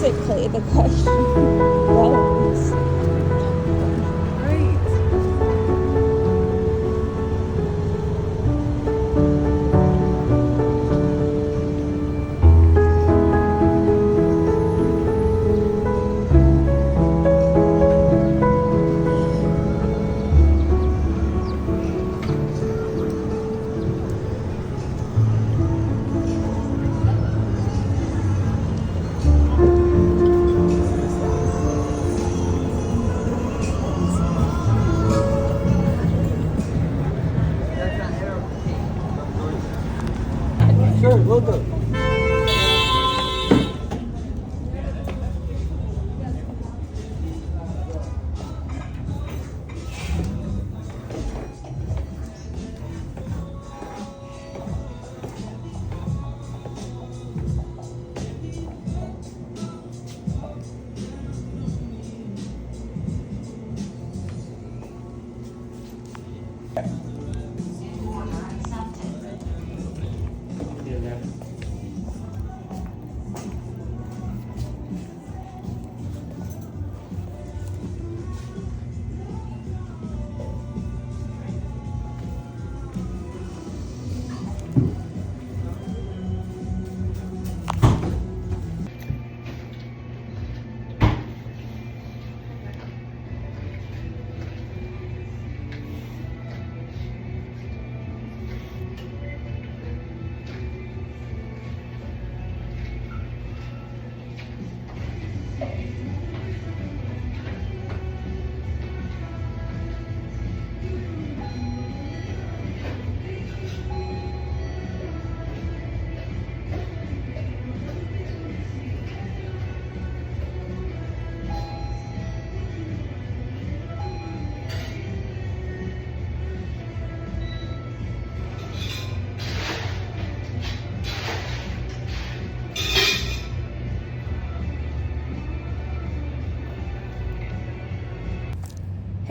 basically the question goes. Right. Sure, we'll go.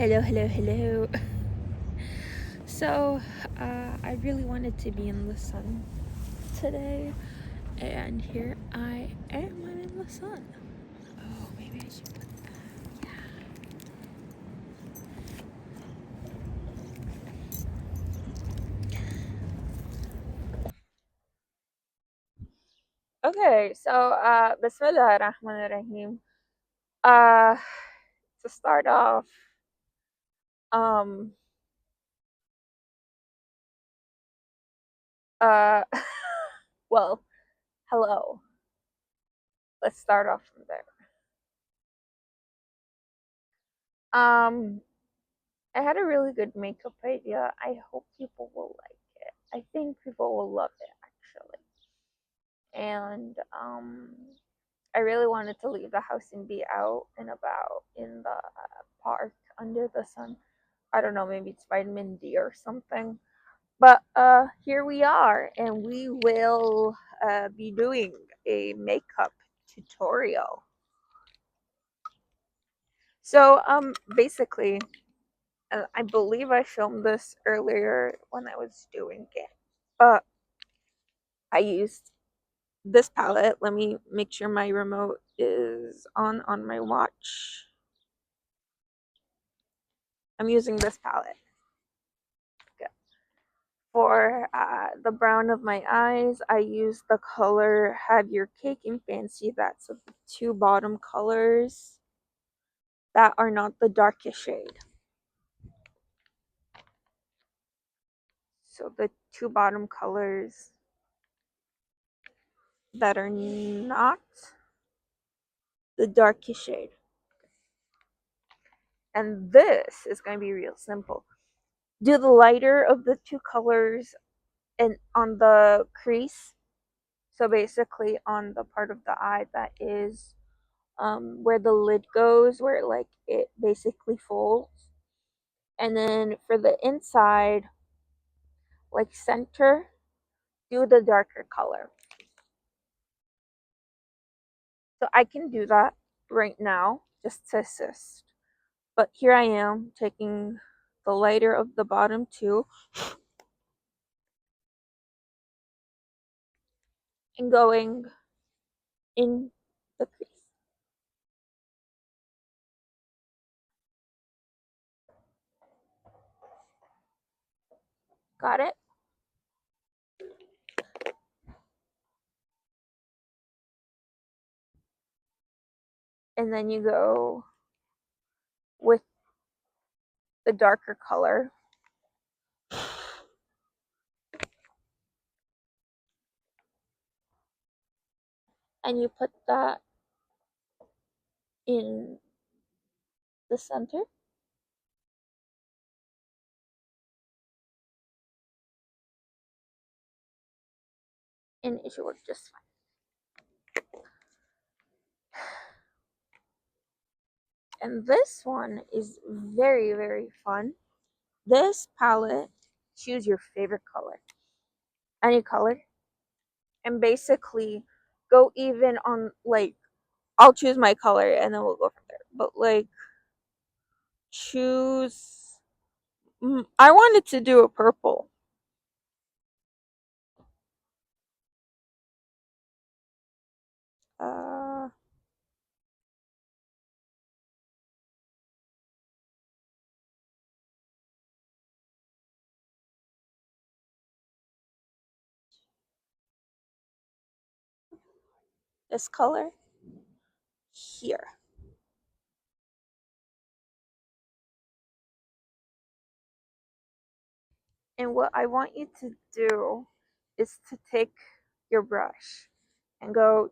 Hello. So, I really wanted to be in the sun today, and here I am. I'm in the sun. Oh, maybe I should put that. Yeah. Okay, so Bismillahirrahmanirrahim. Uh, to start off, um, uh, well, hello. Let's start off from there. Um, I had a really good makeup idea. I hope people will like it. I think people will love it actually. And I really wanted to leave the house and be out and about in the park under the sun. I don't know, maybe it's vitamin D or something. But here we are, and we will be doing a makeup tutorial. So basically, I believe I filmed this earlier when I was doing it, but I used this palette. Let me make sure my remote is on my watch. I'm using this palette. Okay. For the brown of my eyes, I use the color Have Your Cake and Fancy. That's the two bottom colors that are not the darkest shade. So the two bottom colors that are not the darkest shade. And this is going to be real simple. Do the lighter of the two colors and on the crease. So basically on the part of the eye that is where the lid goes, where it basically folds. And then for the inside, like center, do the darker color. So I can do that right now just to assist. But here I am taking the lighter of the bottom two and going in the crease. Got it? And then you go with the darker color and you put that in the center and it should work just fine. And this one is very, very fun. This palette, choose your favorite color, any color, and basically go even on, like, I'll choose my color and then we'll go from there. But like, choose. I wanted to do a purple. Uh, this color here. And what I want you to do is to take your brush and go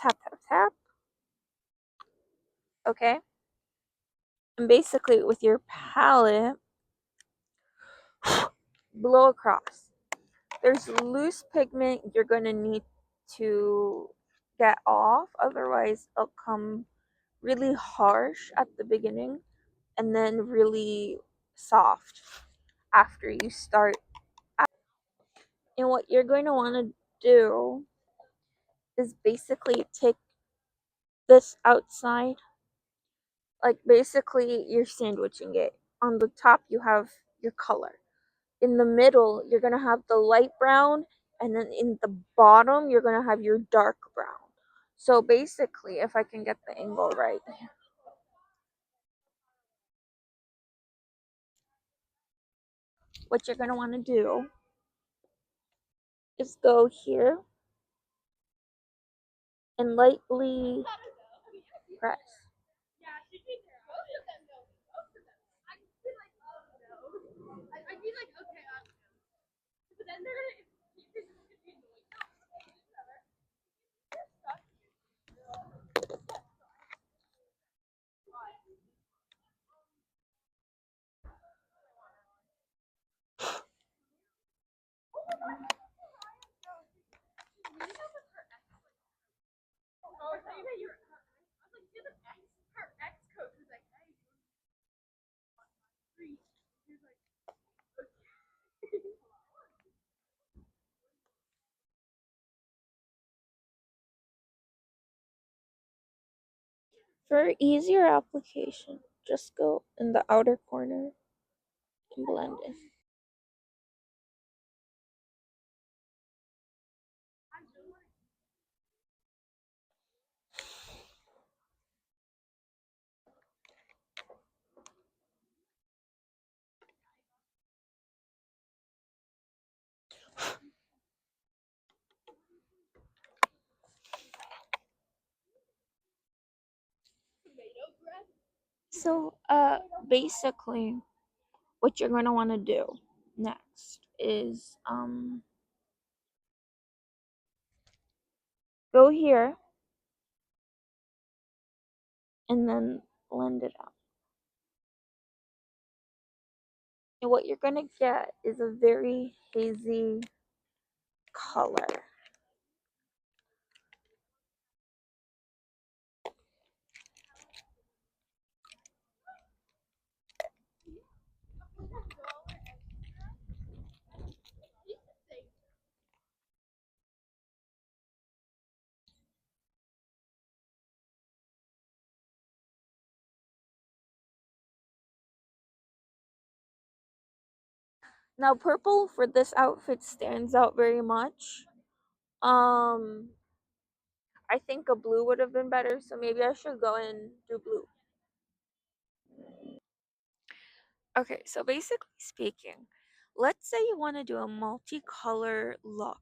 tap, tap, tap. Okay? And basically, with your palette, blow across. There's loose pigment you're going to need to get off, otherwise, it'll come really harsh at the beginning and then really soft after you start. And what you're going to want to do is basically take this outside, like basically you're sandwiching it. On the top, you have your color. In the middle, you're going to have the light brown, and then in the bottom, you're going to have your dark brown. So basically, if I can get the angle right, what you're going to want to do is go here and lightly press. For easier application, just go in the outer corner and blend it. So, basically, what you're going to want to do next is go here and then blend it out. And what you're going to get is a very hazy color. Now, purple for this outfit stands out very much. Um, I think a blue would have been better, so maybe I should go and do blue. Okay, so basically speaking, Let's say you want to do a multicolor look,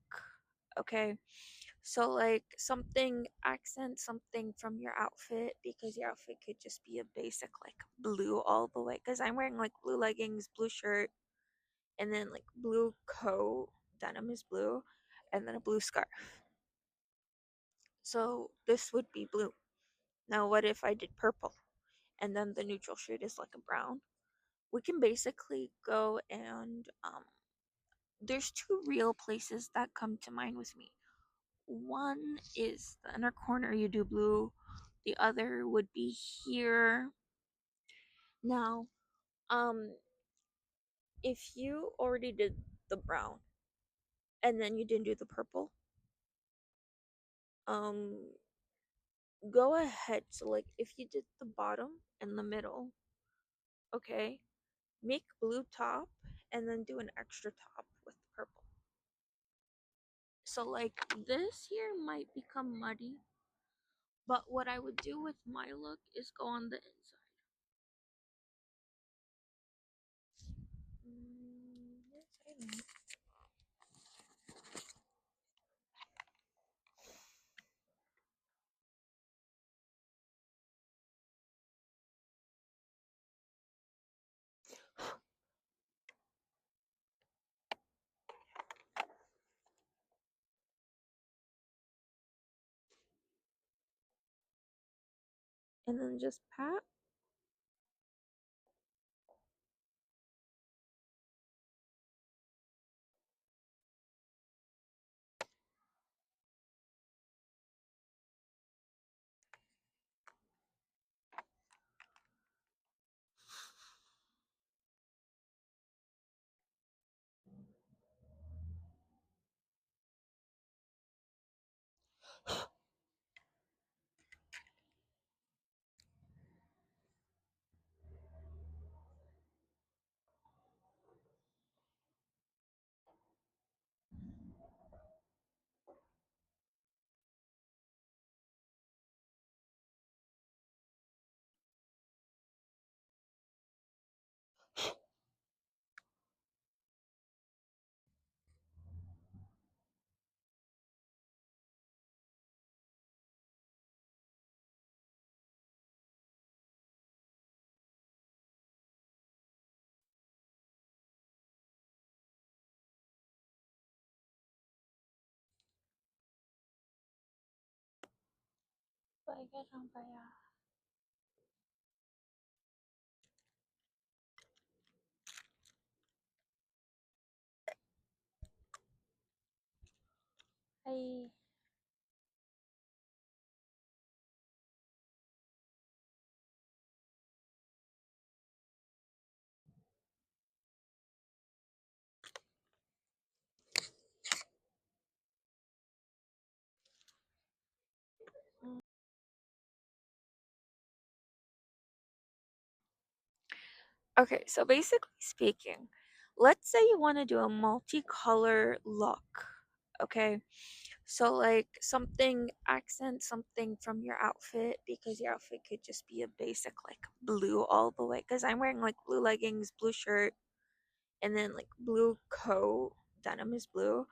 okay? So, like, something accent something from your outfit because your outfit could just be a basic, like, blue all the way. Because I'm wearing, like, blue leggings, blue shirt, and then, like, blue coat. Denim is blue, and then a blue scarf. So, this would be blue. Now, what if I did purple? And then the neutral shade is like a brown. We can basically go and there's two real places that come to mind with me. One is the inner corner, you do blue. The other would be here. Now, um, if you already did the brown and then you didn't do the purple, um, go ahead. So, like, if you did the bottom and the middle, okay, make blue top and then do an extra top with purple. So, like, this here might become muddy, but what I would do with my look is go on the inside. Yes, I know. And then just pat. Bagay lang kaya. Ay, okay, so basically speaking, let's say you want to do a multicolor look, okay? So, like, something accent something from your outfit because your outfit could just be a basic, like, blue all the way. Because I'm wearing, like, blue leggings, blue shirt, and then, like, blue coat. Denim is blue,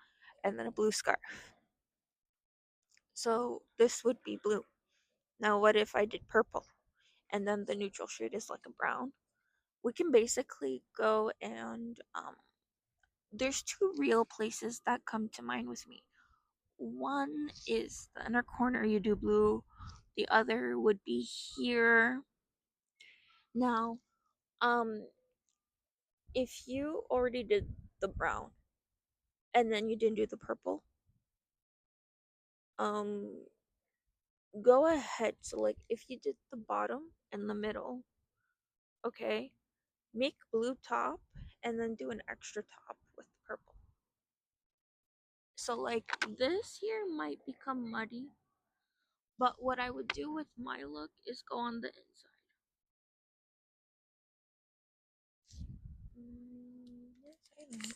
and then a blue scarf. So, this would be blue. Now, what if I did purple and then the neutral shade is like a brown? We can basically go and there's two real places that come to mind with me. One is the inner corner, you do blue. The other would be here. Now, um, if you already did the brown and then you didn't do the purple, um, go ahead. So, like, if you did the bottom and the middle, okay, make blue top and then do an extra top with purple. So, like, this here might become muddy, but what I would do with my look is go on the inside. Yes, I know.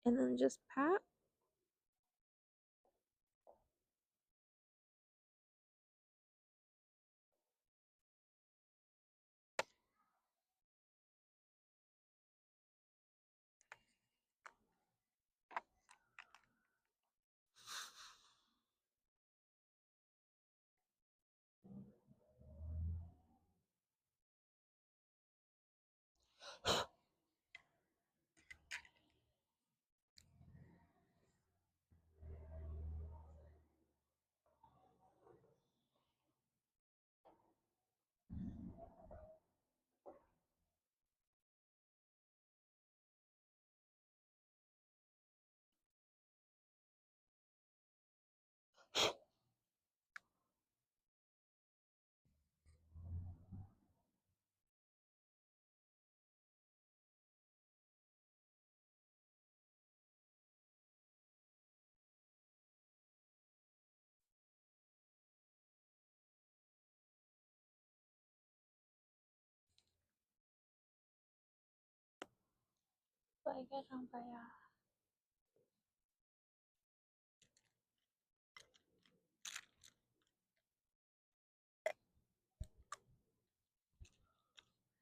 and then just pat.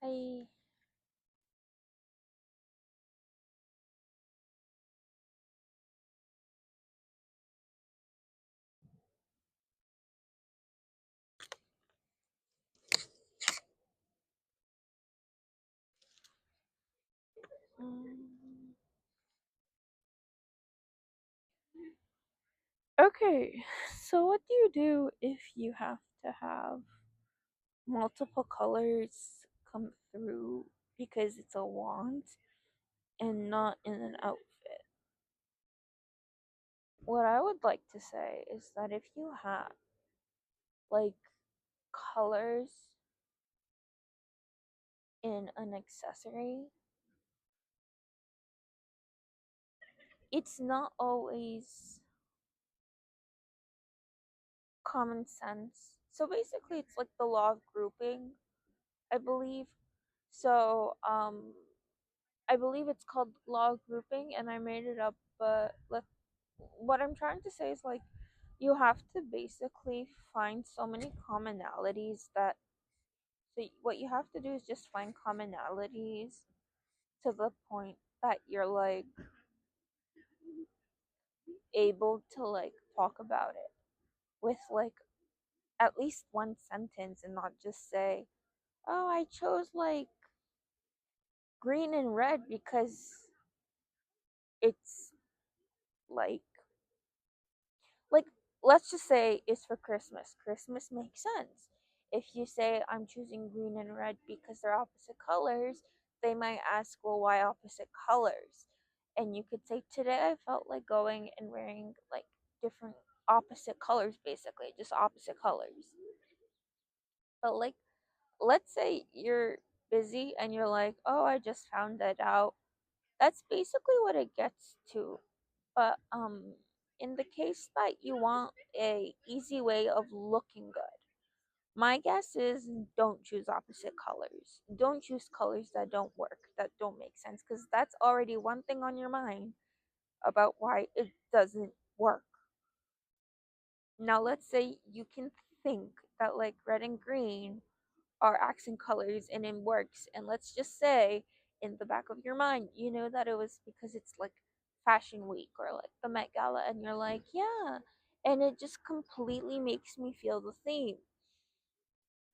I um, okay, so what do you do if you have to have multiple colors come through because it's a wand and not in an outfit? What I would like to say is that if you have like colors in an accessory, it's not always common sense. So basically, it's like the law of grouping, I believe. So, I believe it's called law of grouping, and I made it up. But what I'm trying to say is like you have to basically find so many commonalities that so what you have to do is just find commonalities to the point that you're like able to like talk about it with like at least one sentence and not just say, "Oh, I chose like green and red because it's like like let's just say it's for Christmas. Christmas makes sense. If you say I'm choosing green and red because they're opposite colors, they might ask, well, why opposite colors? And you could say, today I felt like going and wearing like different opposite colors, basically, just opposite colors. But like, let's say you're busy and you're like, oh, I just found that out. That's basically what it gets to. But in the case that you want a easy way of looking good, my guess is don't choose opposite colors. Don't choose colors that don't work, that don't make sense, because that's already one thing on your mind about why it doesn't work. Now, let's say you can think that like red and green are accent colors and it works, and let's just say in the back of your mind, you know that it was because it's like Fashion Week or like the Met Gala, and you're like, yeah, and it just completely makes me feel the theme.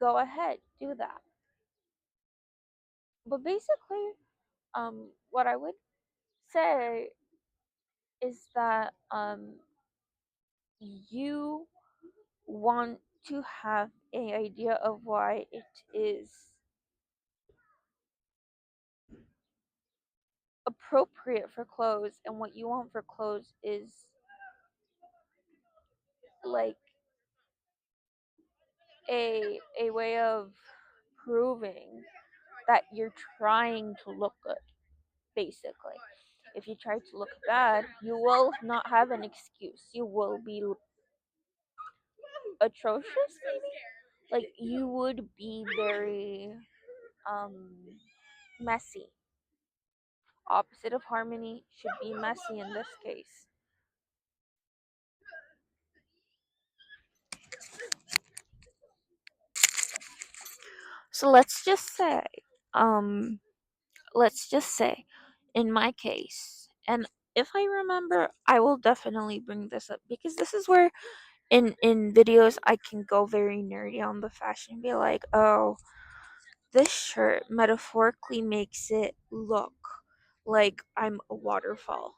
Go ahead, do that. But basically, what I would say is that you want to have a idea of why it is appropriate for clothes, and what you want for clothes is like a way of proving that you're trying to look good, basically. If you try to look bad, you will not have an excuse. You will be atrocious, maybe. Like you would be very um messy. opposite of harmony should be messy in this case. So um, let's just say, in my case, and if I remember, I will definitely bring this up because this is where in videos I can go very nerdy on the fashion and be like, oh, this shirt metaphorically makes it look like I'm a waterfall,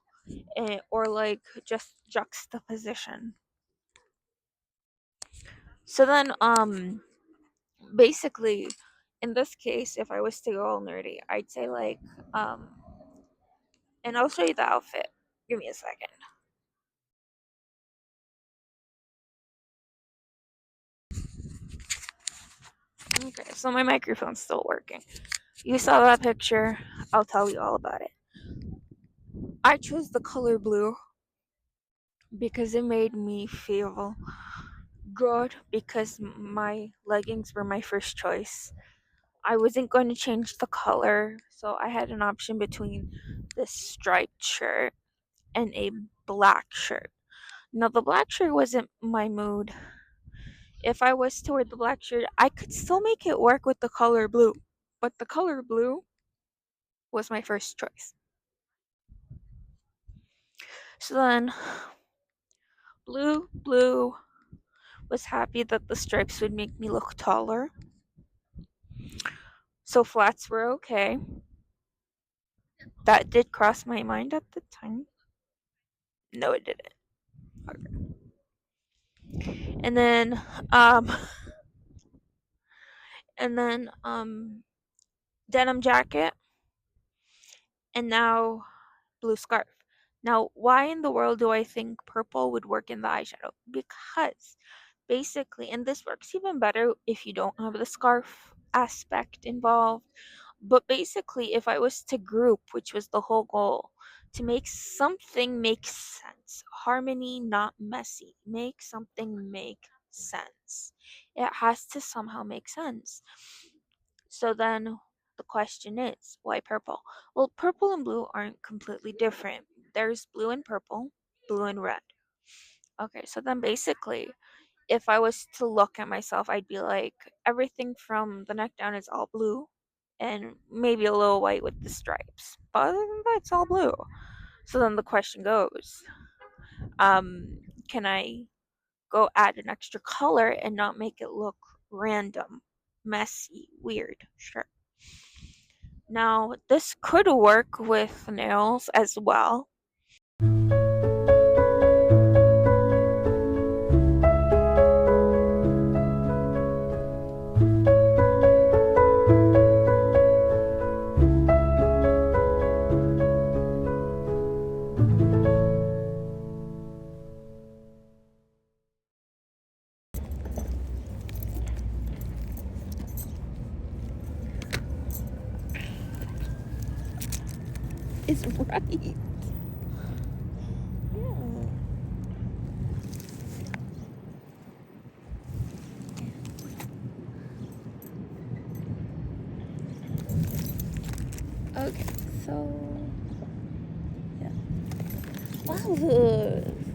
or like just juxtaposition. So then, basically, in this case, if I was to go all nerdy, I'd say like, um, and I'll show you the outfit. Give me a second. Okay, so my microphone's still working. You saw that picture. I'll tell you all about it. I chose the color blue because it made me feel good because my leggings were my first choice. I wasn't going to change the color, so I had an option between this striped shirt and a black shirt. Now, the black shirt wasn't my mood. If I was to wear the black shirt, I could still make it work with the color blue, but the color blue was my first choice. So then, blue was happy that the stripes would make me look taller. So flats were okay. That did cross my mind at the time. No, it didn't. Okay. And then, um, and then, denim jacket, and now blue scarf. Now, why in the world do I think purple would work in the eyeshadow? Because basically, and this works even better if you don't have the scarf aspect involved. But basically, if I was to group, which was the whole goal, to make something make sense, harmony, not messy, make something make sense. It has to somehow make sense. So then the question is, why purple? Well, purple and blue aren't completely different. There's blue and purple, blue and red. Okay, so then basically, if I was to look at myself, I'd be like, everything from the neck down is all blue, and maybe a little white with the stripes. But other than that, it's all blue. So then the question goes, can I go add an extra color and not make it look random, messy, weird? Sure. Now, this could work with nails as well. It's right. Yeah. Okay, so yeah. Wow,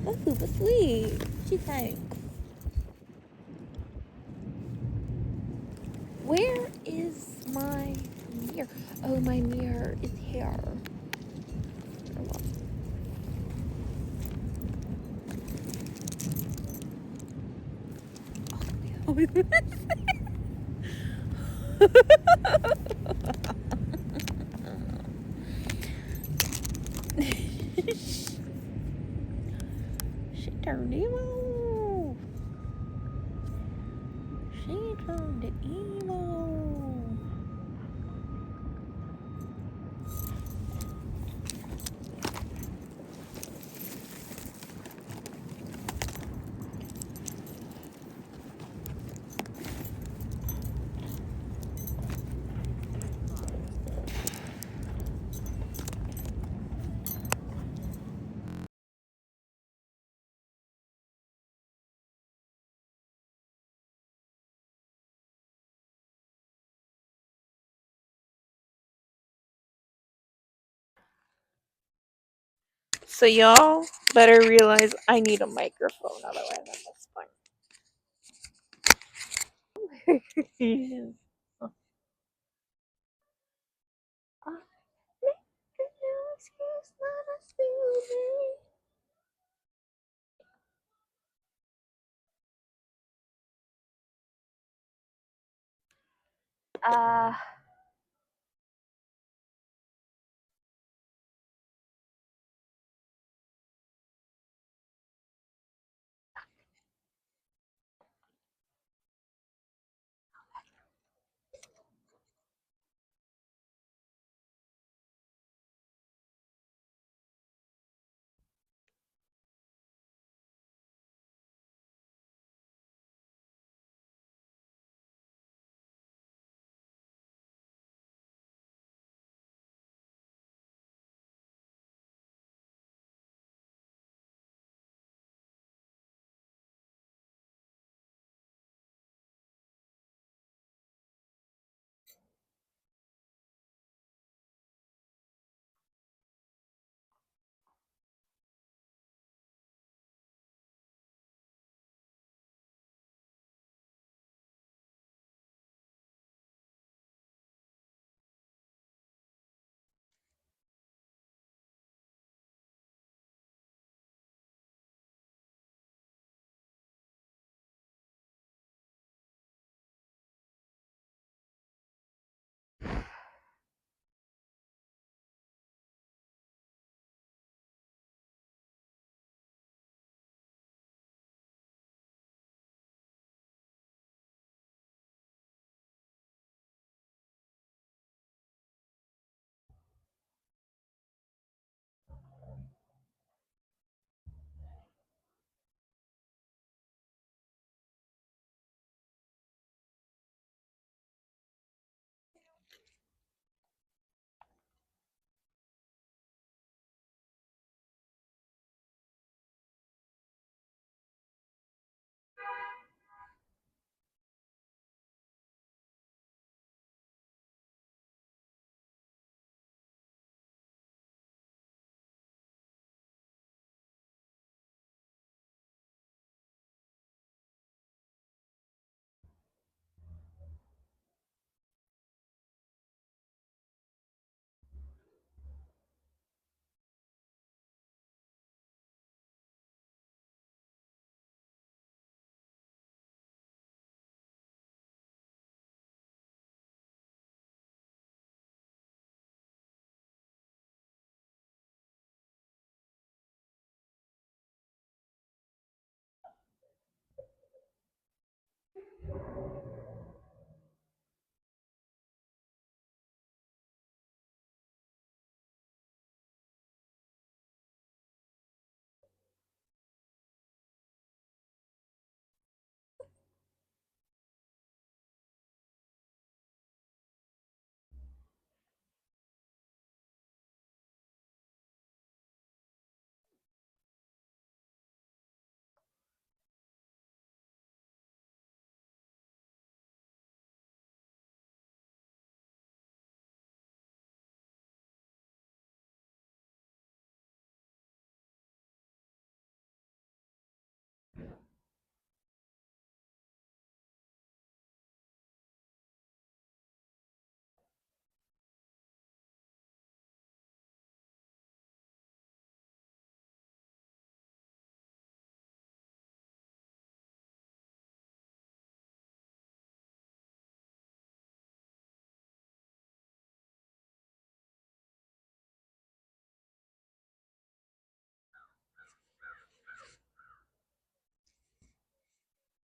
that's super sweet. What you think? Where is my mirror? Oh, my mirror is here. Oh, she turned emo. She turned emo. So y'all better realize I need a microphone, otherwise I'm explaining. Uh,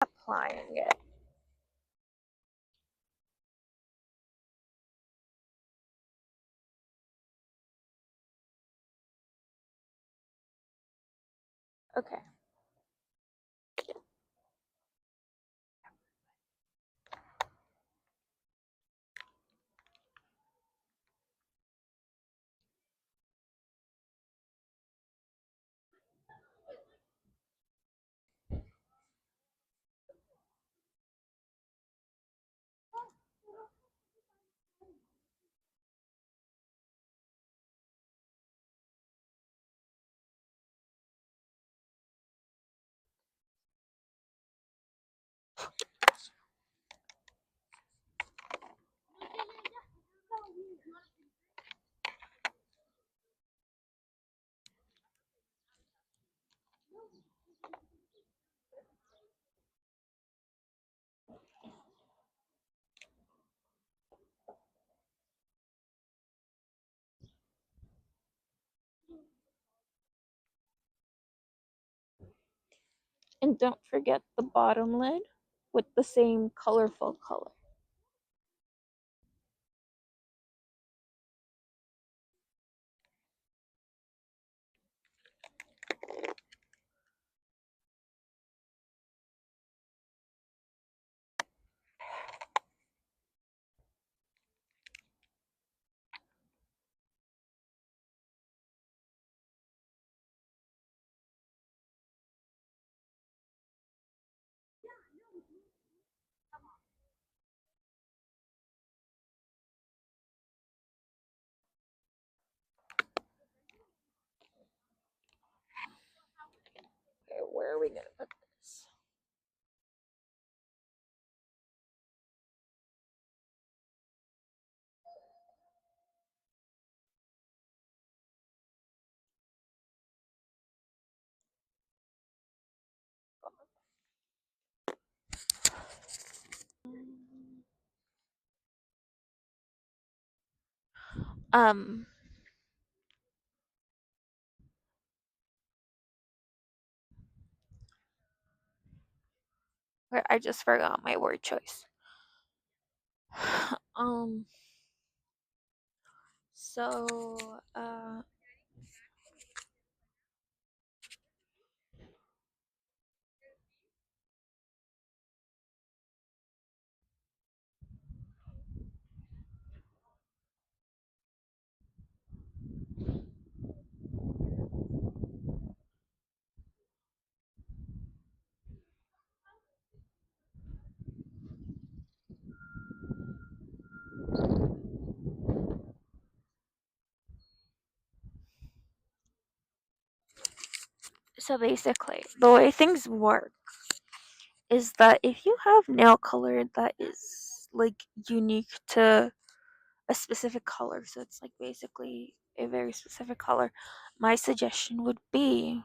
applying it. Okay. And don't forget the bottom lid with the same colorful color. Okay, where are we gonna put this? Um, I just forgot my word choice. um, so, so basically, the way things work is that if you have nail color that is like unique to a specific color, so it's like basically a very specific color, my suggestion would be